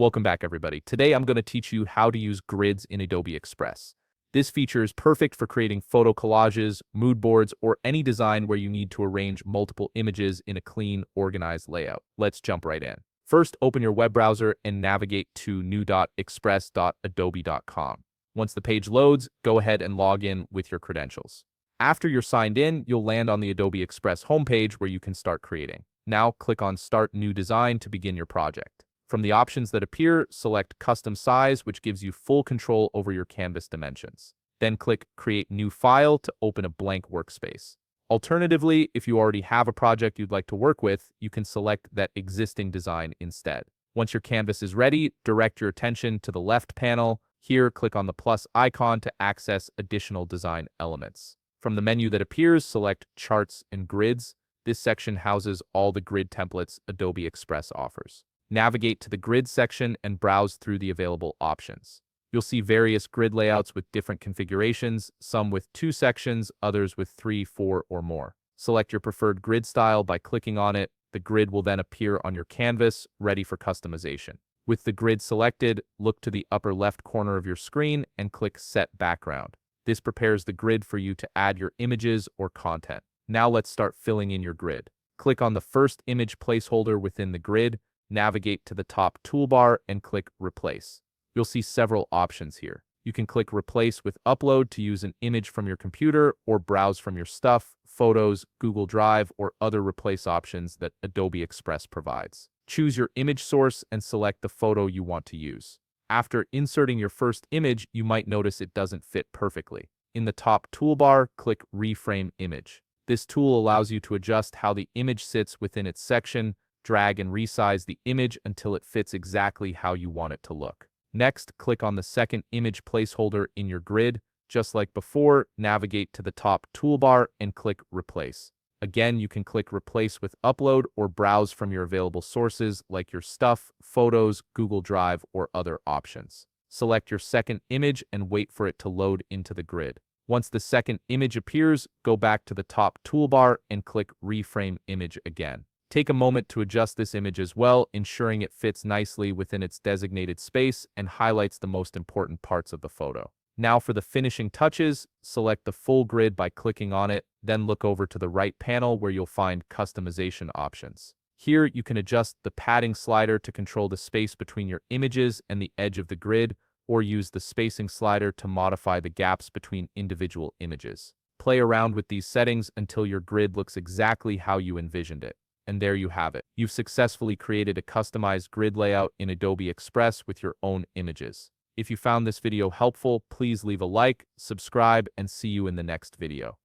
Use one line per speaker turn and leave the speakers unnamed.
Welcome back, everybody. Today I'm going to teach you how to use grids in Adobe Express. This feature is perfect for creating photo collages, mood boards, or any design where you need to arrange multiple images in a clean, organized layout. Let's jump right in. First, open your web browser and navigate to new.express.adobe.com. Once the page loads, go ahead and log in with your credentials. After you're signed in, you'll land on the Adobe Express homepage where you can start creating. Now, click on Start New Design to begin your project. From the options that appear, select Custom Size, which gives you full control over your canvas dimensions. Then click Create New File to open a blank workspace. Alternatively, if you already have a project you'd like to work with, you can select that existing design instead. Once your canvas is ready, direct your attention to the left panel. Here, click on the plus icon to access additional design elements. From the menu that appears, select Charts and Grids. This section houses all the grid templates Adobe Express offers. Navigate to the grid section and browse through the available options. You'll see various grid layouts with different configurations, some with 2 sections, others with 3, 4, or more. Select your preferred grid style by clicking on it. The grid will then appear on your canvas, ready for customization. With the grid selected, look to the upper left corner of your screen and click Set Background. This prepares the grid for you to add your images or content. Now let's start filling in your grid. Click on the first image placeholder within the grid. Navigate to the top toolbar and click Replace. You'll see several options here. You can click Replace with Upload to use an image from your computer or browse from your stuff, Photos, Google Drive, or other replace options that Adobe Express provides. Choose your image source and select the photo you want to use. After inserting your first image, you might notice it doesn't fit perfectly. In the top toolbar, click Reframe Image. This tool allows you to adjust how the image sits within its section. Drag and resize the image until it fits exactly how you want it to look. Next, click on the second image placeholder in your grid. Just like before, navigate to the top toolbar and click Replace. Again, you can click Replace with Upload or browse from your available sources like your stuff, Photos, Google Drive, or other options. Select your second image and wait for it to load into the grid. Once the second image appears, go back to the top toolbar and click Reframe Image again. Take a moment to adjust this image as well, ensuring it fits nicely within its designated space and highlights the most important parts of the photo. Now for the finishing touches, select the full grid by clicking on it, then look over to the right panel where you'll find customization options. Here you can adjust the padding slider to control the space between your images and the edge of the grid, or use the spacing slider to modify the gaps between individual images. Play around with these settings until your grid looks exactly how you envisioned it. And there you have it. You've successfully created a customized grid layout in Adobe Express with your own images. If you found this video helpful, please leave a like, subscribe, and see you in the next video.